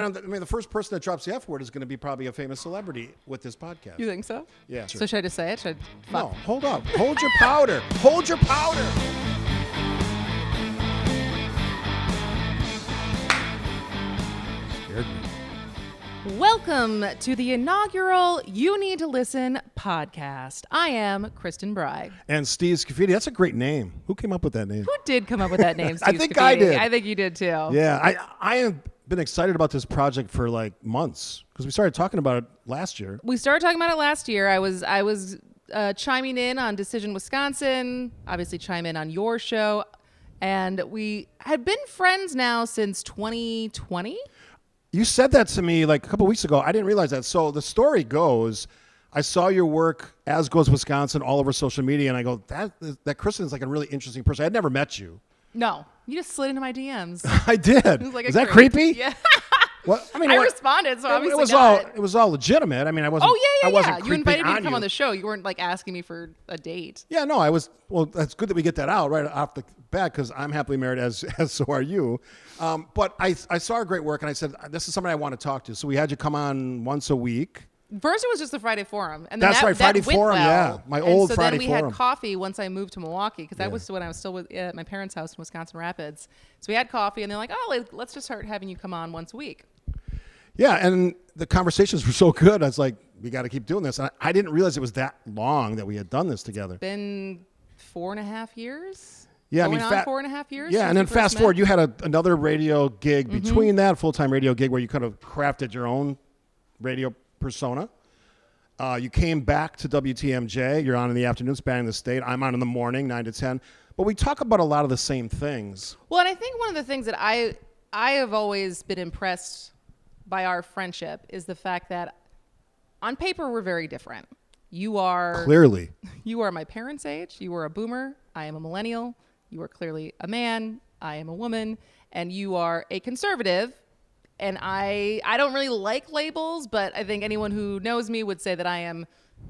I mean, the first person that drops the F word is going to be probably a famous celebrity with this podcast. You think so? Yeah. Sure. So should I just say it? No, hold up. Hold your powder. Hold your powder. Scared me. Welcome to the inaugural You Need to Listen podcast. I am Kristin Brey. And Steve Scaffidi. That's a great name. Who came up with that name? Who did come up with that name, Steve I think Scaffidi? I did. I think you did too. Yeah, I have been excited about this project for like months because we started talking about it last year. We started talking about it last year. I was chiming in on Decision Wisconsin, obviously chime in on your show. And we had been friends now since 2020. You said that to me like a couple weeks ago. I didn't realize that. So the story goes, I saw your work, as goes Wisconsin, all over social media, and I go, that Kristin is like a really interesting person. I'd never met you. No, you just slid into my DMs. I did. It was like is that creepy? Yeah. Well, I mean, I responded, so obviously it was all legitimate. I mean, I wasn't. Oh yeah. I wasn't You invited me to come you. on the show. You weren't like asking me for a date. Yeah, no, I was. Well, that's good that we get that out right off the bat because I'm happily married, as so are you. But I saw our great work, and I said, this is somebody I want to talk to. So we had you come on once a week. First, it was just the Friday Forum, and then That's right, Friday Forum. Well. Yeah, my old Friday Forum. So then we Forum. had coffee once I moved to Milwaukee because that was when I was still at my parents' house in Wisconsin Rapids. So we had coffee, and they're like, "Oh, let's just start having you come on once a week." Yeah, and the conversations were so good. I was like, we got to keep doing this. And I didn't realize it was that long that we had done this together. Been 4.5 years. Yeah, Going on 4.5 years. Yeah, and then fast forward, you had another radio gig between that full-time radio gig where you kind of crafted your own radio persona. You came back to WTMJ. You're on in the afternoon, spanning the state. I'm on in the morning, 9 to 10. But we talk about a lot of the same things. Well, and I think one of the things that I have always been impressed by our friendship is the fact that on paper we're very different. You are clearly. You are my parents' age. You are a boomer. I am a millennial. You are clearly a man. I am a woman. And you are a conservative. And I don't really like labels, but I think anyone who knows me would say that I am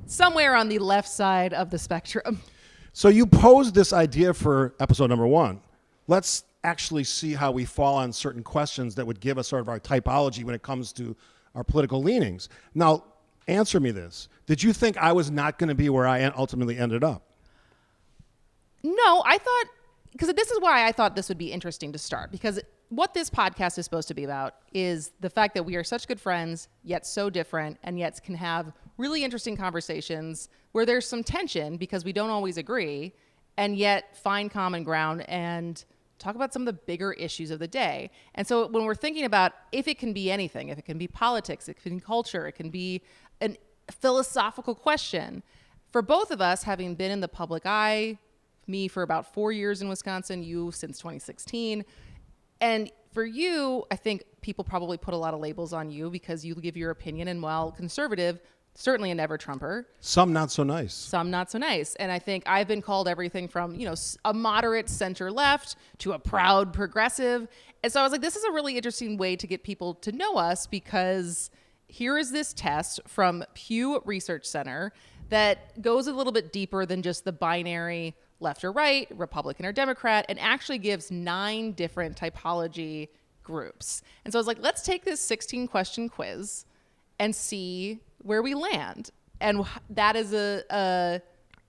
somewhere on the left side of the spectrum. So you posed this idea for episode number 1. Let's actually see how we fall on certain questions that would give us sort of our typology when it comes to our political leanings. Now, answer me this. Did you think I was not going to be where I ultimately ended up? No, I thought, because this is why I thought this would be interesting to start, because what this podcast is supposed to be about is the fact that we are such good friends, yet so different, and yet can have really interesting conversations where there's some tension because we don't always agree, and yet find common ground and talk about some of the bigger issues of the day. And so when we're thinking about if it can be anything, if it can be politics, it can be culture, it can be a philosophical question, for both of us having been in the public eye, me for about 4 years in Wisconsin, you since 2016, and for you, I think people probably put a lot of labels on you because you give your opinion. And while conservative, certainly a never Trumper. Some not so nice. Some not so nice. And I think I've been called everything from, a moderate center left to a proud progressive. And so I was like, this is a really interesting way to get people to know us because here is this test from Pew Research Center that goes a little bit deeper than just the binary left or right, Republican or Democrat, and actually gives 9 different typology groups. And so I was like, let's take this 16-question quiz and see where we land. And that is a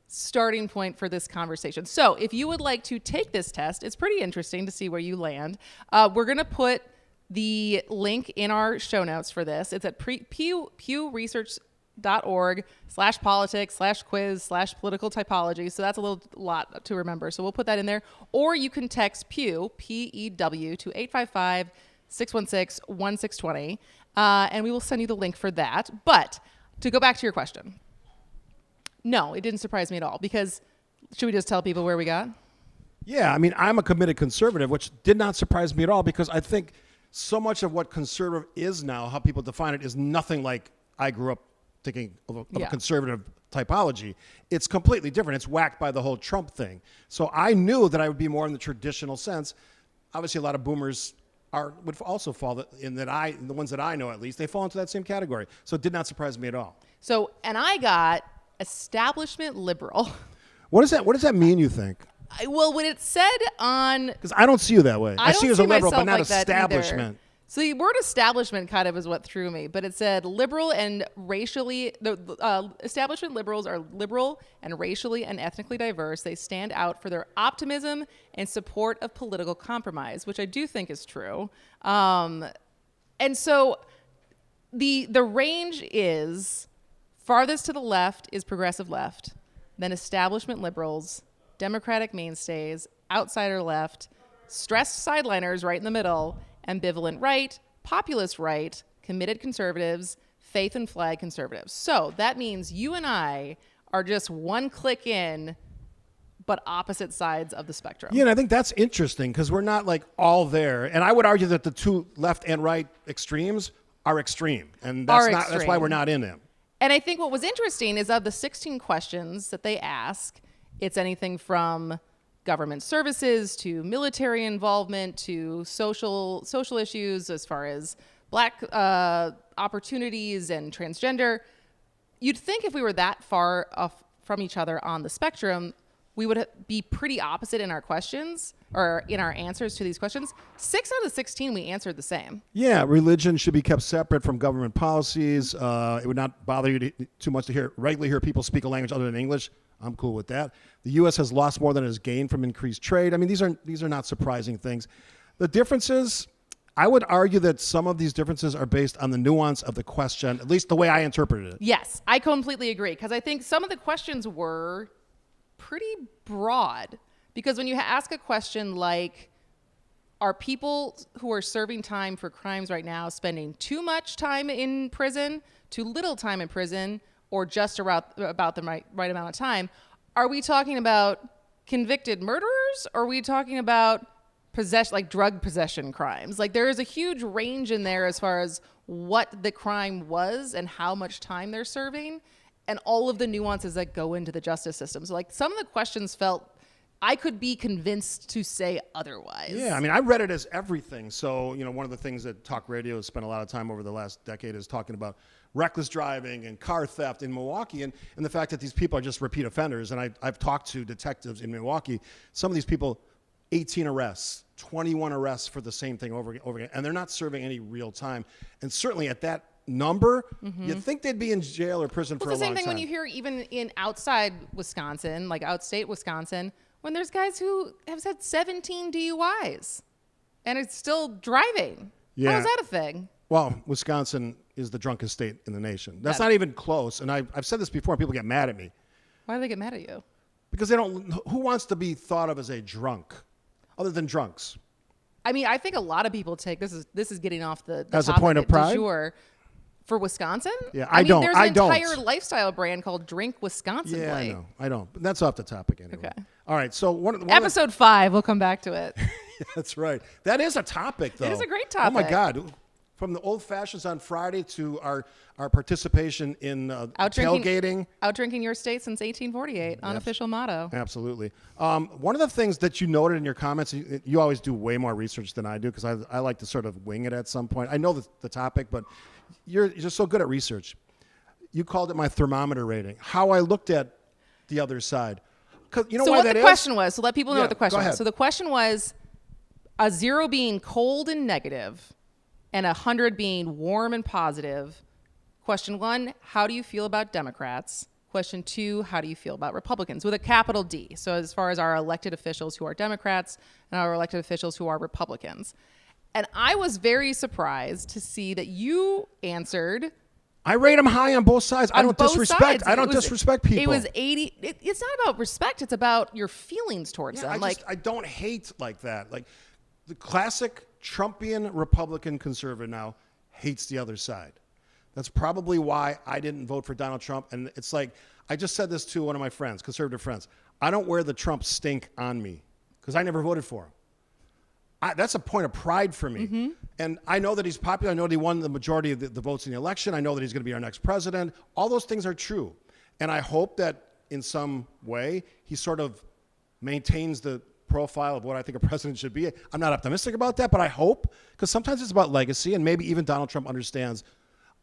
starting point for this conversation. So if you would like to take this test, it's pretty interesting to see where you land. We're going to put the link in our show notes for this. It's at pewresearch.org/politics/quiz/political typology. So that's a little lot to remember. So we'll put that in there. Or you can text Pew, P-E-W, to 855-616-1620. And we will send you the link for that. But to go back to your question, no, it didn't surprise me at all because should we just tell people where we got? Yeah, I mean, I'm a committed conservative, which did not surprise me at all because I think so much of what conservative is now, how people define it, is nothing like I grew up thinking of a conservative typology. It's completely different. It's whacked by the whole Trump thing. So I knew that I would be more in the traditional sense. Obviously, a lot of boomers would also fall in that the ones that I know at least, they fall into that same category. So it did not surprise me at all. So, and I got establishment liberal. What does that mean, you think? Well, when it said on... Because I don't see you that way. I see you as a liberal, but not like establishment. So the word establishment kind of is what threw me, but it said liberal and racially, establishment liberals are liberal and racially and ethnically diverse. They stand out for their optimism and support of political compromise, which I do think is true. And so the range is farthest to the left is progressive left, then establishment liberals, Democratic mainstays, outsider left, stressed sideliners right in the middle, ambivalent right, populist right, committed conservatives, faith and flag conservatives. So that means you and I are just one click in, but opposite sides of the spectrum. Yeah, and I think that's interesting because we're not like all there. And I would argue that the two left and right extremes are extreme. And that's why we're not in them. And I think what was interesting is of the 16 questions that they ask, it's anything from government services to military involvement to social issues as far as black opportunities and transgender. You'd think if we were that far off from each other on the spectrum, we would be pretty opposite in our questions or in our answers to these questions. 6 out of 16, we answered the same. Yeah, religion should be kept separate from government policies. It would not bother you too much to regularly hear people speak a language other than English. I'm cool with that. The U.S. has lost more than it has gained from increased trade. I mean, these are not surprising things. The differences, I would argue that some of these differences are based on the nuance of the question, at least the way I interpreted it. Yes, I completely agree, because I think some of the questions were pretty broad. Because when you ask a question like, are people who are serving time for crimes right now spending too much time in prison, too little time in prison, or just about the right amount of time? Are we talking about convicted murderers? Or are we talking about possession, like drug possession crimes? Like there is a huge range in there as far as what the crime was and how much time they're serving and all of the nuances that go into the justice system. So like some of the questions felt I could be convinced to say otherwise. Yeah, I mean, I read it as everything. So, one of the things that talk radio has spent a lot of time over the last decade is talking about reckless driving and car theft in Milwaukee and the fact that these people are just repeat offenders. And I've talked to detectives in Milwaukee. Some of these people, 18 arrests, 21 arrests for the same thing over again, and they're not serving any real time. And certainly at that number, you'd think they'd be in jail or prison for a long time. It's the same thing when you hear even in outside Wisconsin, like outstate Wisconsin, when there's guys who have had 17 DUIs and it's still driving. Yeah. How is that a thing? Well, Wisconsin is the drunkest state in the nation. That's not even close. And I've said this before, and people get mad at me. Why do they get mad at you? Because they don't. Who wants to be thought of as a drunk, other than drunks? I mean, I think a lot of people take this is getting off the as a point of pride. Sure. For Wisconsin? Yeah, I don't. There's an entire lifestyle brand called Drink Wisconsin. Yeah, I know. But that's off the topic anyway. Okay. All right. So Episode 5, we'll come back to it. That's right. That is a topic, though. It is a great topic. Oh my God. From the old fashions on Friday to our participation in tailgating. Out drinking your state since 1848, unofficial motto. Absolutely. One of the things that you noted in your comments, you always do way more research than I do because I like to sort of wing it at some point. I know the topic, but you're just so good at research. You called it my thermometer rating, how I looked at the other side. So what the question was, so let people know what the question was. So the question was a 0 being cold and negative and 100 being warm and positive. Question 1, how do you feel about Democrats? Question 2, how do you feel about Republicans? With a capital D. So as far as our elected officials who are Democrats and our elected officials who are Republicans. And I was very surprised to see that you answered. I rate them high on both sides. I don't disrespect. I don't disrespect people. It was 80. It's not about respect. It's about your feelings towards them. I don't hate like that. Like the classic Trumpian Republican conservative now hates the other side. That's probably why I didn't vote for Donald Trump. And it's like, I just said this to one of my friends, conservative friends. I don't wear the Trump stink on me because I never voted for him. That's a point of pride for me. Mm-hmm. And I know that he's popular. I know that he won the majority of the votes in the election. I know that he's going to be our next president. All those things are true. And I hope that in some way he sort of maintains the profile of what I think a president should be. I'm not optimistic about that, but I hope, because sometimes it's about legacy, and maybe even Donald Trump understands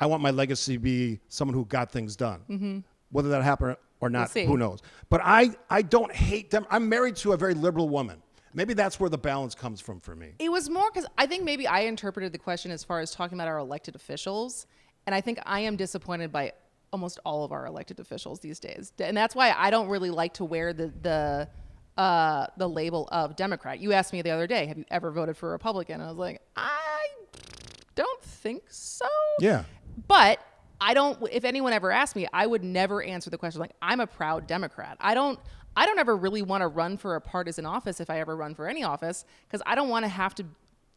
I want my legacy to be someone who got things done. Mm-hmm. Whether that happened or not, who knows. But I don't hate them. I'm married to a very liberal woman. Maybe that's where the balance comes from for me. It was more because I think maybe I interpreted the question as far as talking about our elected officials. And I think I am disappointed by almost all of our elected officials these days. And that's why I don't really like to wear the label of Democrat. You asked me the other day, have you ever voted for a Republican? And I was like, I don't think so. Yeah. But I don't, if anyone ever asked me, I would never answer the question like, I'm a proud Democrat. I don't ever really want to run for a partisan office if I ever run for any office, because I don't want to have to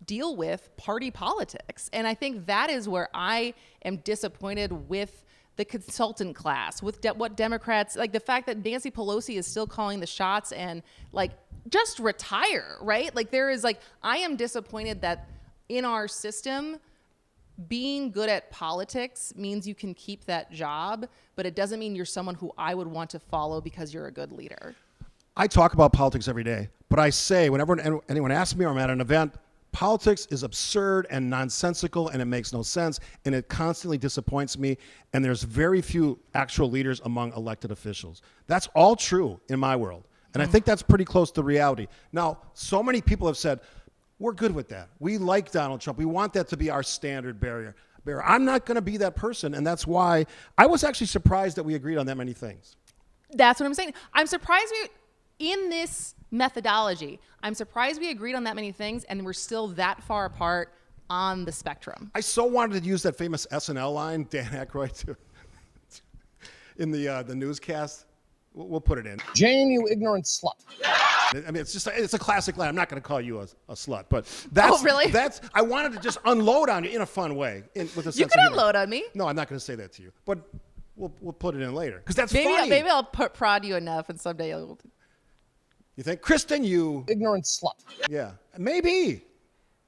deal with party politics. And I think that is where I am disappointed with the consultant class, with what Democrats, like the fact that Nancy Pelosi is still calling the shots and like, just retire, right? Like there is like, I am disappointed that in our system, being good at politics means you can keep that job, but it doesn't mean you're someone who I would want to follow because you're a good leader. I talk about politics every day, but I say whenever anyone asks me or I'm at an event, politics is absurd and nonsensical and it makes no sense and it constantly disappoints me, and there's very few actual leaders among elected officials. That's all true in my world, and I think that's pretty close to reality. Now, so many people have said, we're good with that. We like Donald Trump. We want that to be our standard bearer. I'm not going to be that person, and that's why I was actually surprised that we agreed on that many things. That's what I'm saying. I'm surprised in this methodology, I'm surprised we agreed on that many things, and we're still that far apart on the spectrum. I so wanted to use that famous SNL line, Dan Aykroyd, in the newscast. We'll put it in. Jane, you ignorant slut. I mean, it's a classic line. I'm not going to call you a slut, but that's, oh, really? I wanted to just unload on you in a fun way. With a sense you can unload on me. No, I'm not going to say that to you, but we'll put it in later because that's funny. Maybe I'll prod you enough, and someday you'll. You think, Kristin, you ignorant slut? Yeah, maybe.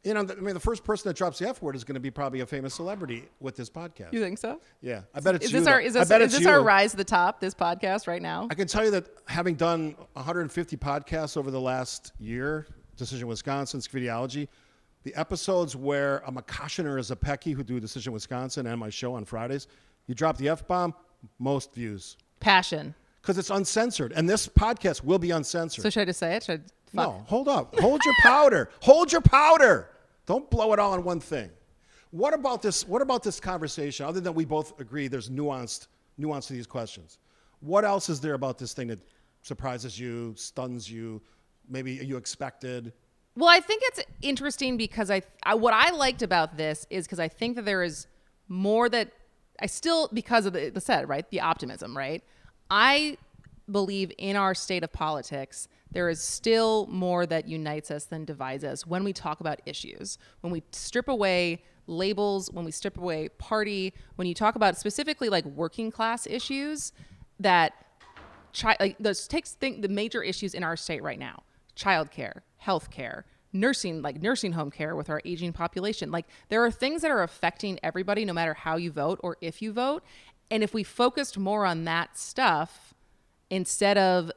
You know, the first person that drops the F word is going to be probably a famous celebrity with this podcast. You think so? Yeah, I bet it's is you. Is this our rise to the top? This podcast right now. I can tell you that having done 150 podcasts over the last year, Decision Wisconsin, Scaffidi, the episodes where I'm a cautioner as a Pecky who do Decision Wisconsin and my show on Fridays, you drop the F-bomb, most views. Passion. Because it's uncensored, and this podcast will be uncensored. So should I just say it? No, hold up. Hold your powder. Hold your powder. Don't blow it all on one thing. What about this conversation, other than we both agree there's nuance to these questions? What else is there about this thing that surprises you, stuns you, maybe you expected? Well, I think it's interesting because what I liked about this is because I think that there is more that I still, because of the said, right, the optimism, right? I believe in our state of politics, there is still more that unites us than divides us when we talk about issues. When we strip away labels, when we strip away party, when you talk about specifically like working class issues that the major issues in our state right now: childcare, healthcare, nursing home care with our aging population. Like there are things that are affecting everybody no matter how you vote or if you vote. And if we focused more on that stuff instead of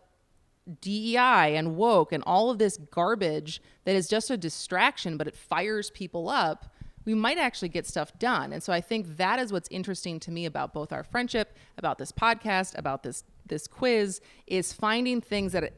DEI and woke and all of this garbage that is just a distraction, but it fires people up, we might actually get stuff done. And so I think that is what's interesting to me about both our friendship, about this podcast, about this quiz, is finding things that,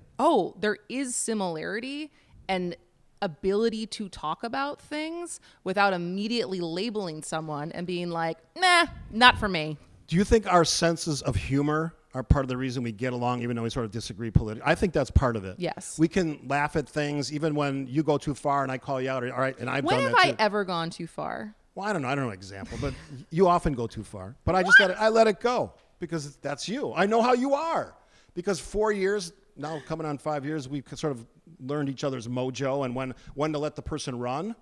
there is similarity and ability to talk about things without immediately labeling someone and being like, nah, not for me. Do you think our senses of humor are part of the reason we get along, even though we sort of disagree politically? I think that's part of it. Yes. We can laugh at things, even when you go too far and I call you out. All right, and I've done that too. When have I ever gone too far? Well, I don't know an example, but you often go too far. But I just let it go because that's you. I know how you are. Because 4 years, now coming on 5 years, we've sort of learned each other's mojo and when to let the person run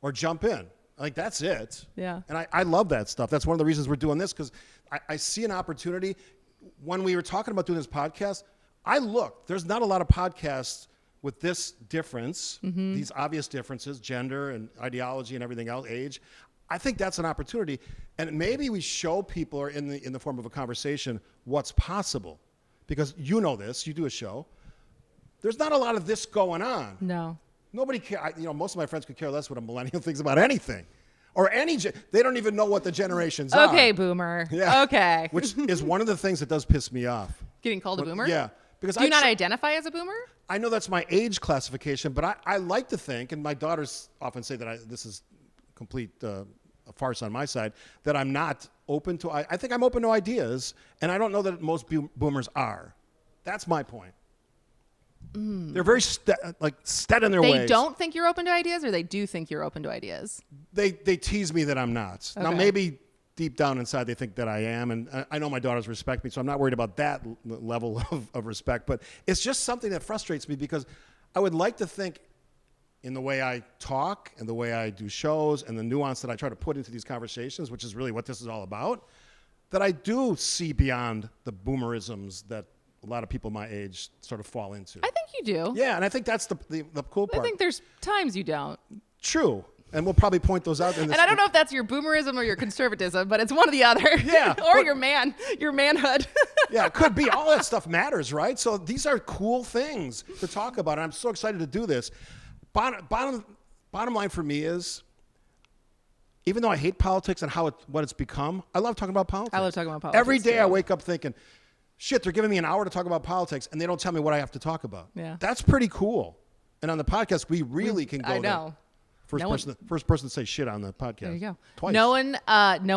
or jump in. Like, that's it. Yeah. And I love that stuff. That's one of the reasons we're doing this, because I see an opportunity. When we were talking about doing this podcast, I looked. There's not a lot of podcasts with this difference, these obvious differences, gender and ideology and everything else, age. I think that's an opportunity. And maybe we show people, or in the form of a conversation, what's possible. Because you know this. You do a show. There's not a lot of this going on. No. Nobody cares. Most of my friends could care less what a millennial thinks about anything. Or they don't even know what the generations are. Okay, boomer. Yeah. Okay. Which is one of the things that does piss me off. Getting called a boomer? Yeah. Because Do you not identify as a boomer? I know that's my age classification, but I like to think, and my daughters often say that this is complete a farce on my side, that I'm not open to, I think I'm open to ideas, and I don't know that most boomers are. That's my point. They're very set in their ways. They don't think you're open to ideas, or they do think you're open to ideas? They tease me that I'm not. Okay. Now, maybe deep down inside they think that I am, and I know my daughters respect me, so I'm not worried about that level of respect, but it's just something that frustrates me because I would like to think in the way I talk and the way I do shows and the nuance that I try to put into these conversations, which is really what this is all about, that I do see beyond the boomerisms that a lot of people my age sort of fall into. I think you do. Yeah, and I think that's the cool part. I think there's times you don't. True. And we'll probably point those out. And I don't know if that's your boomerism or your conservatism, but it's one or the other. Yeah. Or your manhood. Yeah, it could be. All that stuff matters, right? So these are cool things to talk about. And I'm so excited to do this. Bottom line for me is, even though I hate politics and what it's become, I love talking about politics. I love talking about politics. Every day too. I wake up thinking, shit, they're giving me an hour to talk about politics, and they don't tell me what I have to talk about. Yeah. That's pretty cool. And on the podcast, we really can go I know. there. First person to say shit on the podcast. There you go. Twice. No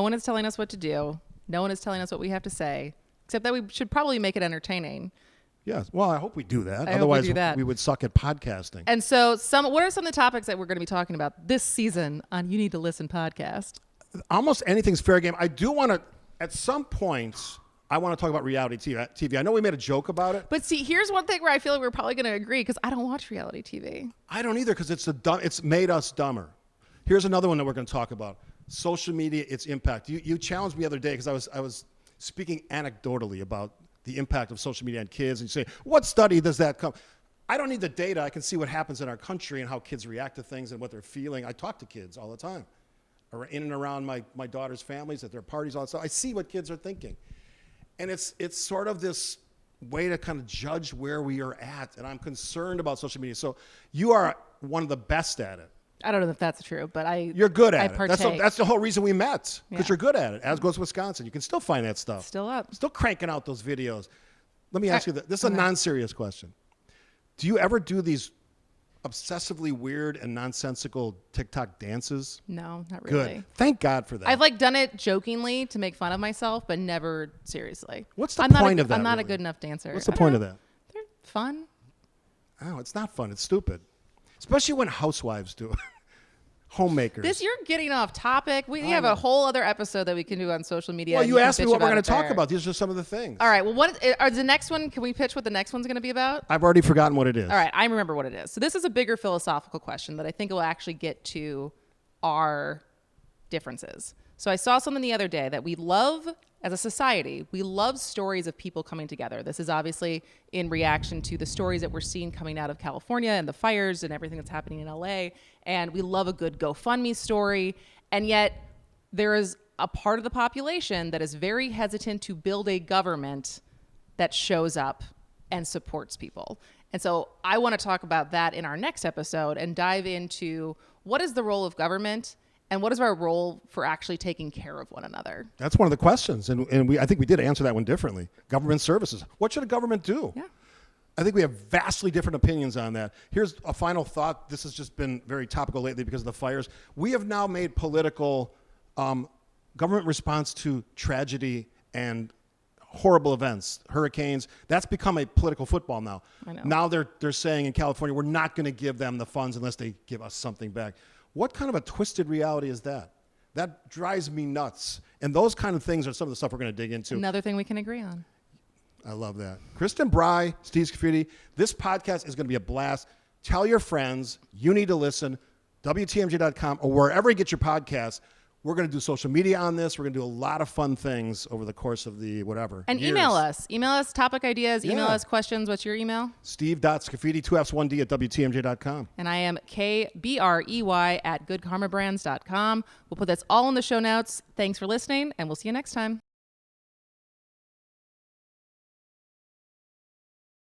one is telling us what to do. No one is telling us what we have to say, except that we should probably make it entertaining. Yes. Well, I hope we do that. I Otherwise, hope we do that. we would suck at podcasting. And so what are some of the topics that we're going to be talking about this season on You Need to Listen podcast? Almost anything's fair game. I do want to, at some point, I want to talk about reality TV. I know we made a joke about it. But see, here's one thing where I feel like we're probably going to agree, because I don't watch reality TV. I don't either, because it's made us dumber. Here's another one that we're going to talk about. Social media, its impact. You challenged me the other day because I was speaking anecdotally about the impact of social media on kids, and you say, what study does that come? I don't need the data. I can see what happens in our country and how kids react to things and what they're feeling. I talk to kids all the time, or in and around my daughter's families, at their parties, all that stuff. I see what kids are thinking. And it's sort of this way to kind of judge where we are at, and I'm concerned about social media. So you are one of the best at it. I don't know if that's true, but you're good at it. Partake. That's the whole reason we met, because Yeah. you're good at it. As goes Wisconsin. You can still find that stuff. Still up. Still cranking out those videos. Let me ask you this. This is a non-serious question. Do you ever do these obsessively weird and nonsensical TikTok dances? No, not really. Good. Thank God for that. I've done it jokingly to make fun of myself, but never seriously. What's the I'm point of that? I'm not really? a good enough dancer. What's the I don't point of know. that? They're fun. Oh, it's not fun. It's stupid. Especially when housewives do it. Homemakers. You're getting off topic. We have a whole other episode that we can do on social media. Well, you asked me what we're going to talk there. about. These are some of the things. All right. Well, what are the next one? Can we pitch what the next one's going to be about? I've already forgotten what it is. All right. I remember what it is. So this is a bigger philosophical question that I think will actually get to our differences. So I saw something the other day that we love as a society. We love stories of people coming together. This is obviously in reaction to the stories that we're seeing coming out of California and the fires and everything that's happening in LA. And we love a good GoFundMe story. And yet there is a part of the population that is very hesitant to build a government that shows up and supports people. And so I want to talk about that in our next episode and dive into what is the role of government and what is our role for actually taking care of one another? That's one of the questions. And I think we did answer that one differently. Government services. What should a government do? Yeah. I think we have vastly different opinions on that. Here's a final thought. This has just been very topical lately because of the fires. We have now made political government response to tragedy and horrible events, hurricanes. That's become a political football now. I know. Now they're saying in California, we're not going to give them the funds unless they give us something back. What kind of a twisted reality is that? That drives me nuts. And those kind of things are some of the stuff we're going to dig into. Another thing we can agree on. I love that. Kristin Brey, Steve Scaffidi, this podcast is going to be a blast. Tell your friends. You need to listen. WTMJ.com or wherever you get your podcasts. We're going to do social media on this. We're going to do a lot of fun things over the course of the whatever. And years. email us. Email us topic ideas. Email Yeah. us questions. What's your email? Steve.Scaffidi, 2Fs1D at WTMJ.com. And I am KBREY at goodkarmabrands.com. We'll put this all in the show notes. Thanks for listening, and we'll see you next time.